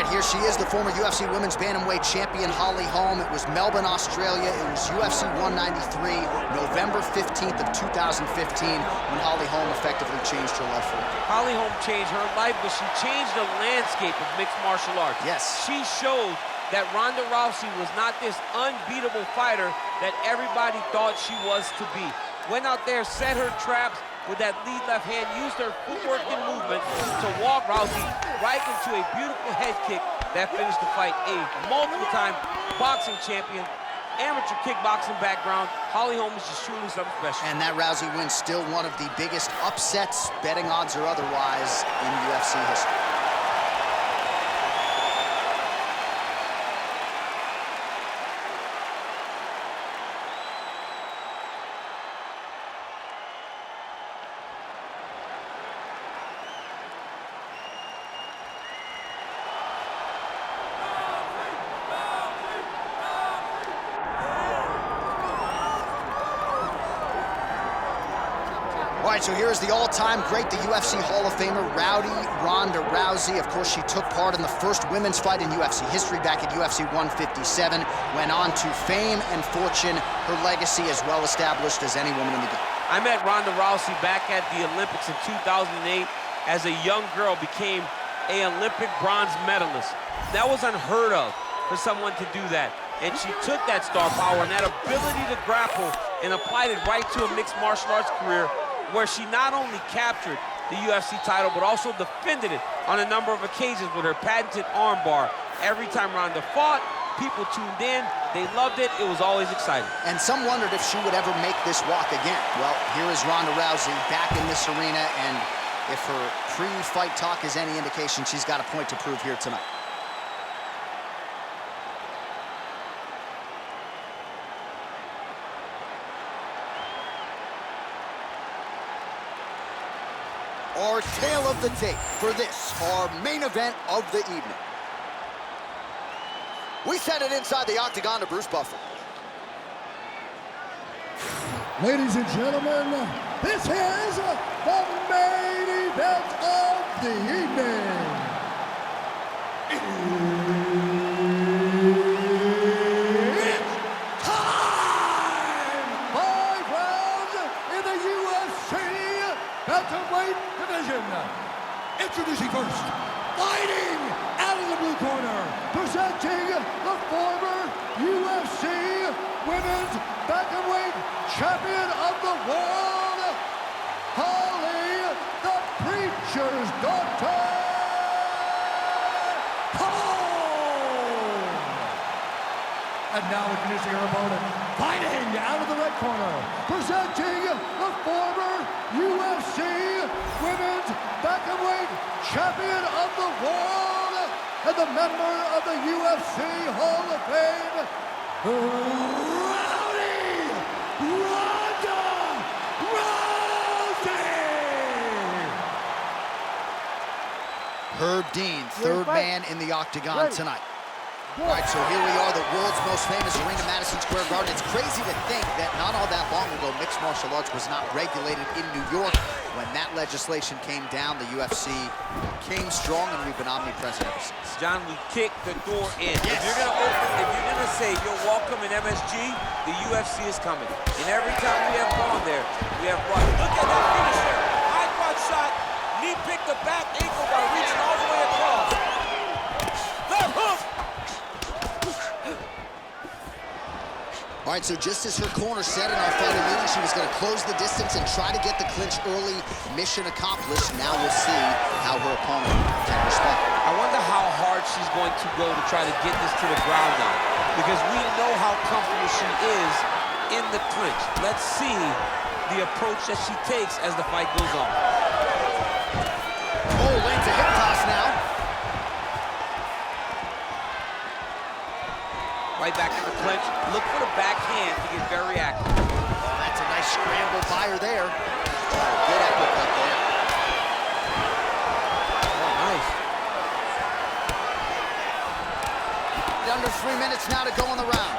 here she is, the former UFC Women's Bantamweight champion, Holm. It was Melbourne, Australia. It was UFC 193, November 15th of 2015, when Holm effectively changed her life forever. Holm changed her life, but she changed the landscape of mixed martial arts. Yes. She showed that Ronda Rousey was not this unbeatable fighter that everybody thought she was to be. Went out there, set her traps with that lead left hand, used her footwork and movement to walk Rousey right into a beautiful head kick that finished the fight. A multiple-time boxing champion, amateur kickboxing background. Holm is just truly something special. And that Rousey win still one of the biggest upsets, betting odds or otherwise, in UFC history. All right, so here's the all-time great, the UFC Hall of Famer, Ronda Rousey. Of course, she took part in the first women's fight in UFC history back at UFC 157, went on to fame and fortune, her legacy as well established as any woman in the game. I met Ronda Rousey back at the Olympics in 2008. As a young girl, became an Olympic bronze medalist. That was unheard of for someone to do that. And she took that star power and that ability to grapple and applied it right to a mixed martial arts career, where she not only captured the UFC title, but also defended it on a number of occasions with her patented armbar. Every time Ronda fought, people tuned in, they loved it, it was always exciting. And some wondered if she would ever make this walk again. Well, here is Ronda Rousey back in this arena, and if her pre-fight talk is any indication, she's got a point to prove here tonight. Our tale of the tape for this, our main event of the evening. We send it inside the octagon to Bruce Buffer. Ladies and gentlemen, this is the main event of the evening. It's time! 5 rounds in the UFC Bantamweight division. Introducing first, fighting out of the blue corner, presenting the former UFC Women's Bantamweight Champion of the World, Holly the Preacher's Daughter, Holm! And now introducing her opponent, fighting out of the red corner, presenting the former UFC Women's Bantamweight Champion of the World and the member of the UFC Hall of Fame, Ronda Rousey! Herb Dean, third man in the octagon tonight. All right, so here we are, the world's most famous arena, Madison Square Garden. It's crazy to think that not all that long ago, mixed martial arts was not regulated in New York. When that legislation came down, the UFC came strong, and we've been omnipresent ever since. John, we kicked the door in. Yes. If you're gonna say you're welcome in MSG, the UFC is coming. And every time we have gone there, we have brought. Look at that finish there. High quad shot. Knee picked the back ankle by reaching all the way across. Left hook. All right, so just as her corner said in our final meeting, she was going to close the distance and try to get the clinch early. Mission accomplished. Now we'll see how her opponent can respond. I wonder how hard she's going to go to try to get this to the ground now, because we know how comfortable she is in the clinch. Let's see the approach that she takes as the fight goes on. Oh, lands a hip toss now. Right back in the clinch. Look for the backhand to get very active. Oh, that's a nice scramble by her there. Good uppercut there. Oh, nice. Under 3 minutes now to go in the round.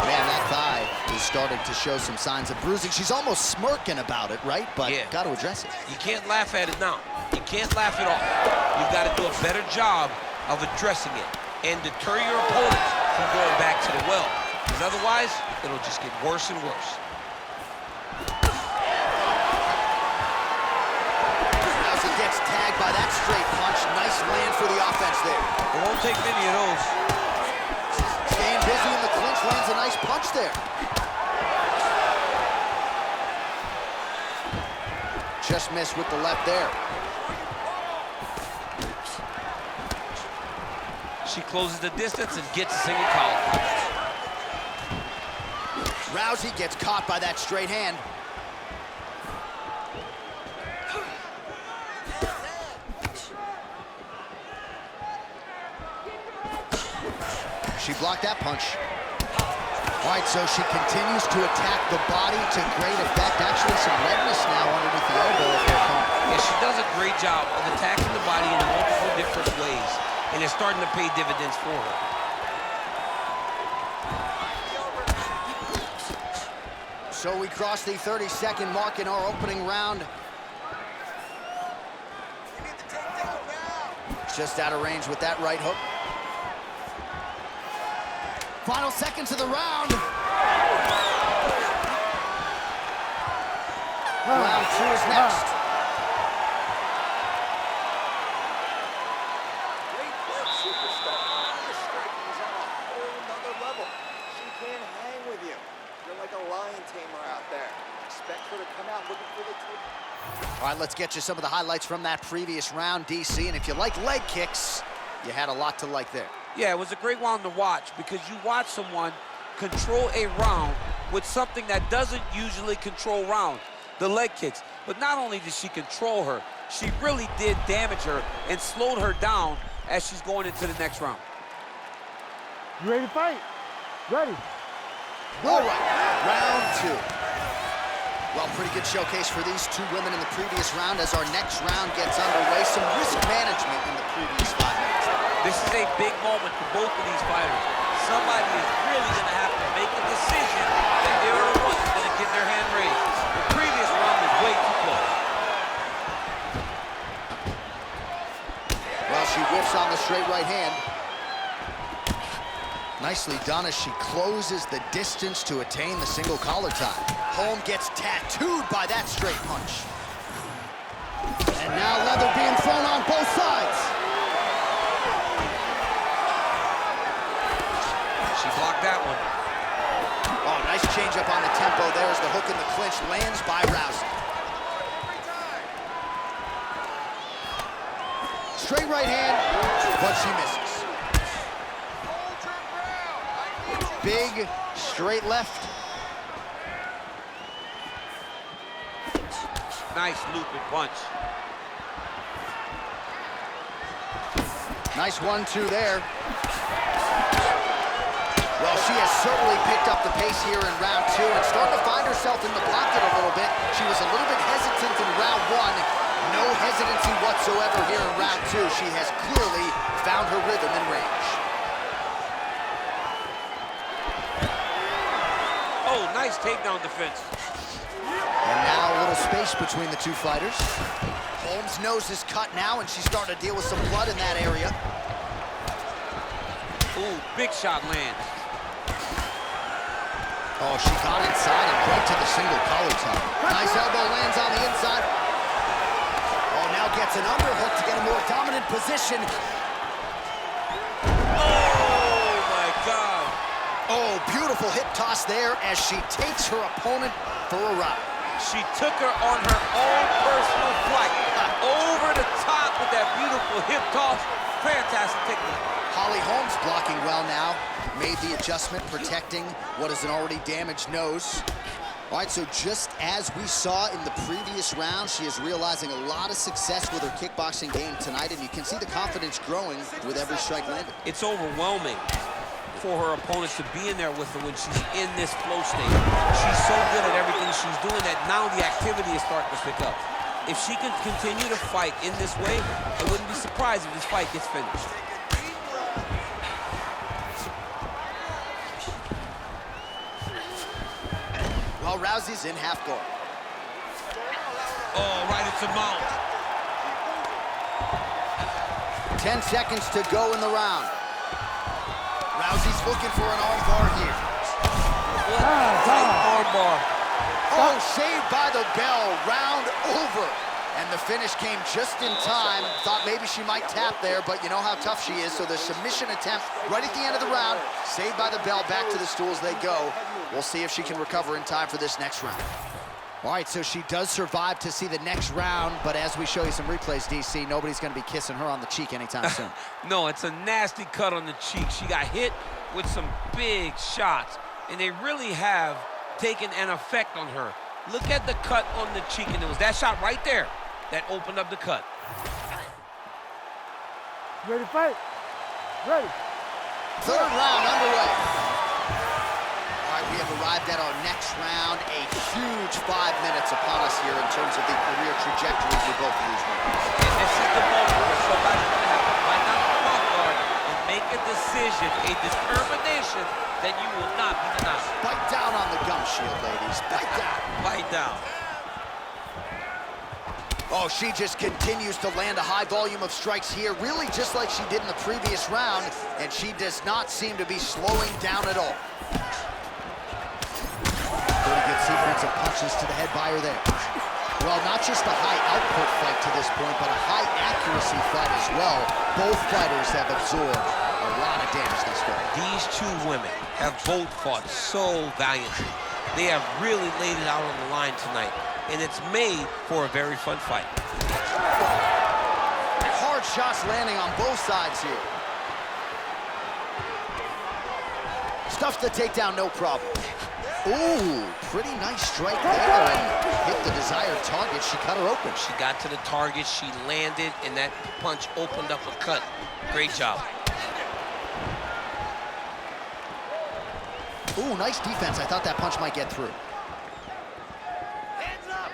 Man, that thigh is starting starting to show some signs of bruising. She's almost smirking about it, right? But got to address it. You can't laugh at it now. You can't laugh it off. You've got to do a better job of addressing it and deter your opponents from going back to the well. Because otherwise, it'll just get worse and worse. Rousey gets tagged by that straight punch. Nice land for the offense there. It won't take many of those. Staying busy in the clinch, lands a nice punch there. Just missed with the left there. She closes the distance and gets a single collar. Rousey gets caught by that straight hand. She blocked that punch. All right, so she continues to attack the body to great effect. Actually, some redness now underneath the elbow of her opponent. Yeah, she does a great job of attacking the body in multiple different ways, and it's starting to pay dividends for her. So we cross the 30-second mark in our opening round. Just out of range with that right hook. Final seconds of the round. Round 2 is next. Great work, superstar. Your striking is on a whole nother level. She can't hang with you. You're like a lion tamer out there. Expect her to come out looking for the tape. All right, let's get you some of the highlights from that previous round, DC. And if you like leg kicks, you had a lot to like there. Yeah, it was a great round to watch because you watch someone control a round with something that doesn't usually control rounds, the leg kicks. But not only did she control her, she really did damage her and slowed her down as she's going into the next round. You ready to fight? Ready. All right, round 2. Well, pretty good showcase for these two women in the previous round. As our next round gets underway, some risk management in the previous 5 minutes. This is a big moment for both of these fighters. Somebody is really going to have to make a decision that they're the ones going to get their hand raised. The previous round was way too close. Well, she whiffs on the straight right hand. Nicely done as she closes the distance to attain the single collar tie. Holm gets tattooed by that straight punch. And now leather being thrown on both sides. She blocked that one. Oh, nice change up on the tempo there as the hook in the clinch lands by Rousey. Straight right hand, but she misses. Big straight left. Nice looping punch. Nice 1-2 there. Well, she has certainly picked up the pace here in round 2 and starting to find herself in the pocket a little bit. She was a little bit hesitant in round 1. No hesitancy whatsoever here in round 2. She has clearly found her rhythm and range. Oh, nice takedown defense. And now a little space between the two fighters. Holm's nose is cut now, and she's starting to deal with some blood in that area. Ooh, big shot lands. Oh, she got inside and right to the single collar tie. Nice elbow lands on the inside. Oh, now gets an underhook to get a more dominant position. Oh, my God. Oh, beautiful hip toss there as she takes her opponent for a ride. She took her on her own personal flight. Over the top with that beautiful hip toss. Fantastic technique. Holly Holm's blocking well now. Made the adjustment, protecting what is an already damaged nose. All right, so just as we saw in the previous round, she is realizing a lot of success with her kickboxing game tonight, and you can see the confidence growing with every strike landed. It's overwhelming for her opponents to be in there with her when she's in this flow state. She's so good at everything she's doing that now the activity is starting to pick up. If she can continue to fight in this way, I wouldn't be surprised if this fight gets finished. Well, Rousey's in half guard. Oh, right into mount. 10 seconds to go in the round. Rousey's looking for an armbar here. Armbar. Oh, saved by the bell, round over. And the finish came just in time. Thought maybe she might tap there, but you know how tough she is. So the submission attempt right at the end of the round, saved by the bell, back to the stools they go. We'll see if she can recover in time for this next round. All right, so she does survive to see the next round, but as we show you some replays, DC, nobody's gonna be kissing her on the cheek anytime soon. No, it's a nasty cut on the cheek. She got hit with some big shots, and they really have taken an effect on her. Look at the cut on the cheek, and it was that shot right there that opened up the cut. Ready to fight? Ready. Third round underway. All right, we have arrived at our next round. A huge 5 minutes upon us here in terms of the career trajectories for both of these women. And this is the moment where somebody's going to have to fight out the mouth guard and make a decision, a determination that you will not be denied. Bite down on the gum shield, ladies. Bite down. Bite down. Oh, she just continues to land a high volume of strikes here, really just like she did in the previous round, and she does not seem to be slowing down at all. Pretty good sequence of punches to the head by her there. Well, not just a high output fight to this point, but a high accuracy fight as well. Both fighters have absorbed a lot of damage this far. These two women have both fought so valiantly. They have really laid it out on the line tonight, and it's made for a very fun fight. Hard shots landing on both sides here. Stuffs the takedown, no problem. Ooh, pretty nice strike there, and hit the desired target. She cut her open. She got to the target, she landed, and that punch opened up a cut. Great job. Ooh, nice defense. I thought that punch might get through. Hands up.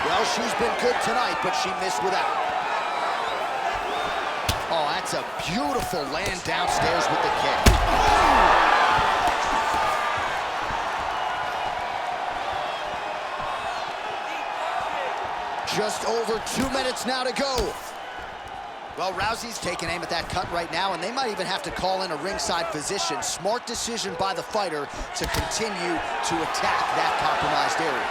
Well, she's been good tonight, but she missed without. Oh, that's a beautiful land downstairs with the kick. Just over 2 minutes now to go. Well, Rousey's taking aim at that cut right now, and they might even have to call in a ringside physician. Smart decision by the fighter to continue to attack that compromised area.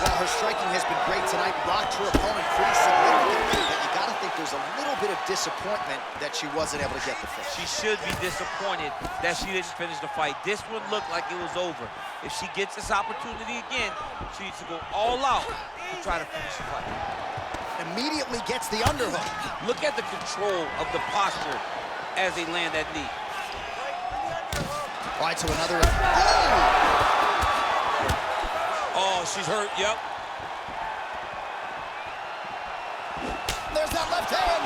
Well, her striking has been great tonight, rocked her opponent pretty significantly, but you gotta think there's a little bit of disappointment that she wasn't able to get the finish. She should be disappointed that she didn't finish the fight. This one looked like it was over. If she gets this opportunity again, she needs to go all out to try to finish the fight. Immediately gets the underhook. Look at the control of the posture as they land that knee. All right, so another... Oh! Oh, she's hurt, yep. There's that left hand.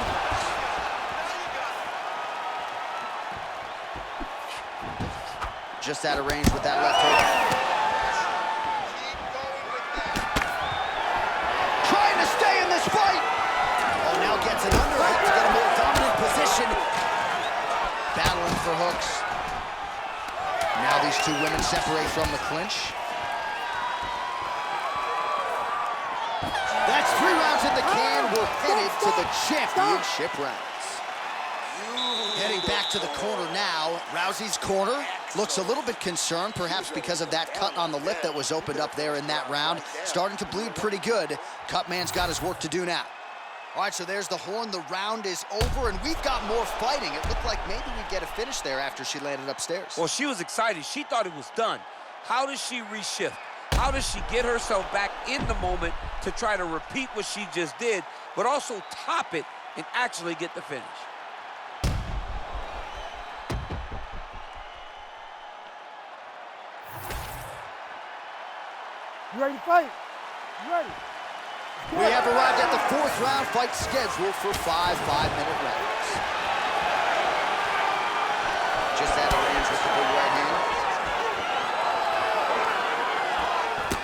Just out of range with that left hook. Trying to stay in this fight. Oh, now gets an underhook to get a more dominant position. Battling for hooks. Now these two women separate from the clinch. That's 3 rounds in the can. We're headed to the championship rounds. Heading back to the corner now. Rousey's corner looks a little bit concerned, perhaps because of that cut on the lip that was opened up there in that round. Starting to bleed pretty good. Cutman's got his work to do now. All right, so there's the horn. The round is over, and we've got more fighting. It looked like maybe we'd get a finish there after she landed upstairs. Well, she was excited. She thought it was done. How does she reshift? How does she get herself back in the moment to try to repeat what she just did, but also top it and actually get the finish? You ready to fight? You ready? We have arrived at the 4th round fight scheduled for 5 5-minute rounds. Just out of range with the big right hand.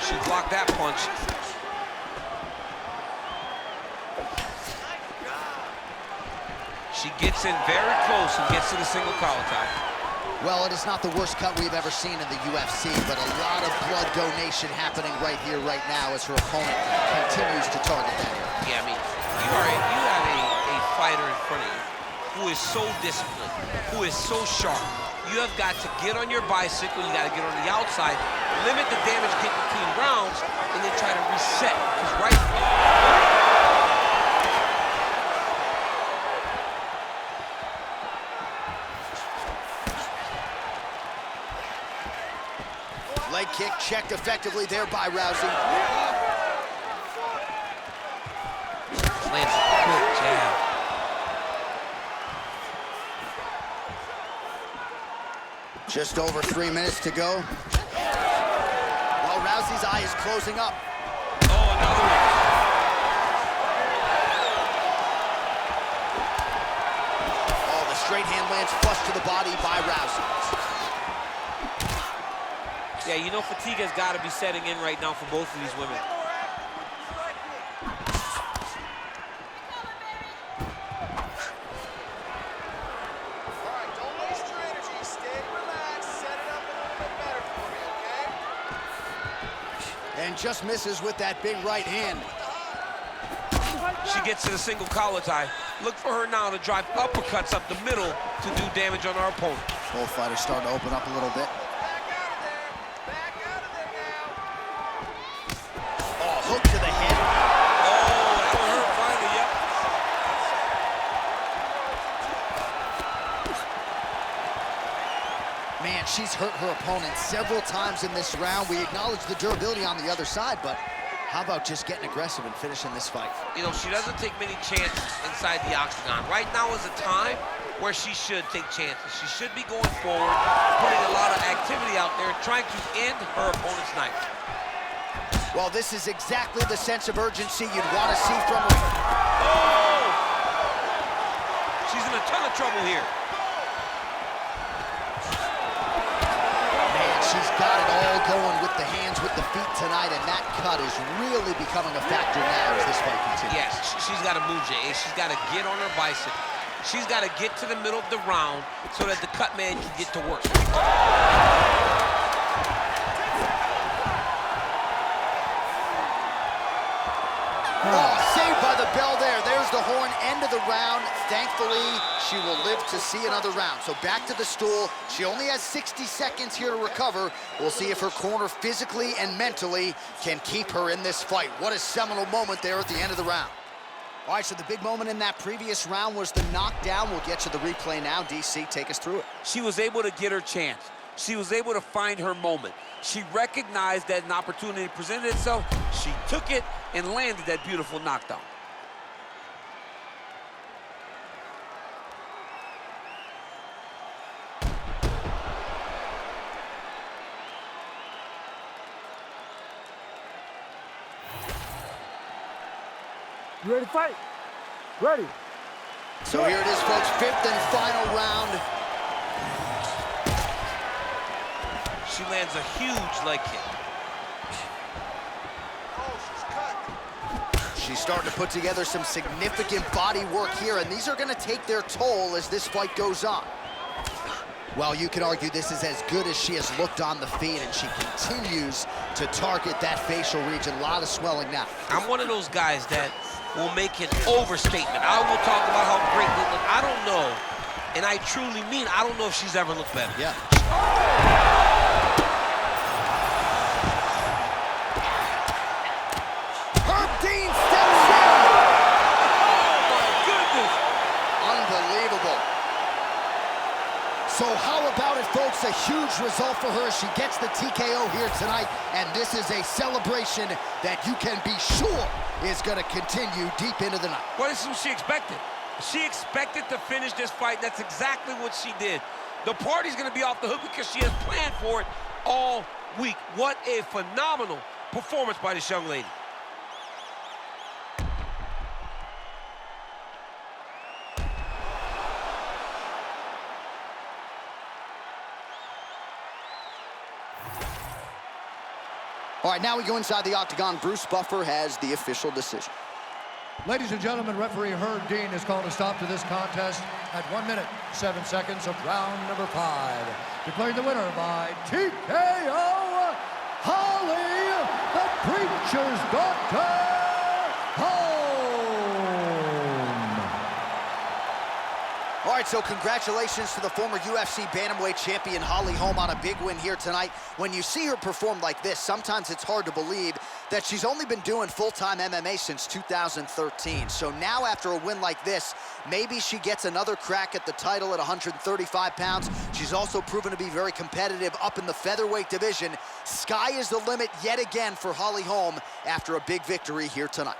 She blocked that punch. She gets gets in very close and gets to the single collar tie. Well, it is not the worst cut we've ever seen in the UFC, but a lot of blood donation happening right here, right now, as her opponent continues to target that area. Yeah, I mean, you have a fighter in front of you who is so disciplined, who is so sharp. You have got to get on your bicycle, you got to get on the outside, limit the damage kick between rounds, and then try to reset. Because Leg kick checked effectively there by Rousey. Lands a quick jab. Just over 3 minutes to go. While Rousey's eye is closing up. Oh, another one. Oh, the straight hand lands flush to the body by Rousey. Yeah, you know fatigue has got to be setting in right now for both of these women. And just misses with that big right hand. She gets to the single collar tie. Look for her now to drive uppercuts up the middle to do damage on our opponent. Both fighters starting to open up a little bit. Oh, hook to the head. Oh, that one hurt finally, yep. Man, she's hurt her opponent several times in this round. We acknowledge the durability on the other side, but how about just getting aggressive and finishing this fight? You know, she doesn't take many chances inside the octagon. Right now is a time where she should take chances. She should be going forward, putting a lot of activity out there, trying to end her opponent's night. Well, this is exactly the sense of urgency you'd want to see from her. Oh! She's in a ton of trouble here. Man, she's got it all going with the hands, with the feet tonight, and that cut is really becoming a factor now as this fight continues. Yes, she's got to move, Jay. She's got to get on her bicycle. She's got to get to the middle of the round so that the cut man can get to work. Oh, saved by the bell there. There's the horn, end of the round. Thankfully, she will live to see another round. So back to the stool. She only has 60 seconds here to recover. We'll see if her corner physically and mentally can keep her in this fight. What a seminal moment there at the end of the round. All right, so the big moment in that previous round was the knockdown. We'll get to the replay now. DC, take us through it. She was able to get her chance. She was able to find her moment. She recognized that an opportunity presented itself. She took it and landed that beautiful knockdown. You ready to fight? Ready. So here it is, folks, fifth and final round. She lands a huge leg kick. She's starting to put together some significant body work here, and these are going to take their toll as this fight goes on. Well, you can argue this is as good as she has looked on the feet, and she continues to target that facial region. A lot of swelling now. I'm one of those guys that will make an overstatement. I will talk about how great they look. I don't know, and I truly mean I don't know if she's ever looked better. Yeah. So how about it, folks? A huge result for her. She gets the TKO here tonight, and this is a celebration that you can be sure is going to continue deep into the night. What is she expected? She expected to finish this fight. That's exactly what she did. The party's going to be off the hook because she has planned for it all week. What a phenomenal performance by this young lady. All right, now we go inside the octagon. Bruce Buffer has the official decision. Ladies and gentlemen, referee Herb Dean has called a stop to this contest at 1 minute, 7 seconds of round number 5. Declaring the winner by TKO, Holly, the Preacher's Daughter, Holm. All right, so congratulations to the former UFC bantamweight champion Holly Holm on a big win here tonight. When you see her perform like this, sometimes it's hard to believe that she's only been doing full-time MMA since 2013. So now after a win like this, maybe she gets another crack at the title at 135 pounds. She's also proven to be very competitive up in the featherweight division. Sky is the limit yet again for Holly Holm after a big victory here tonight.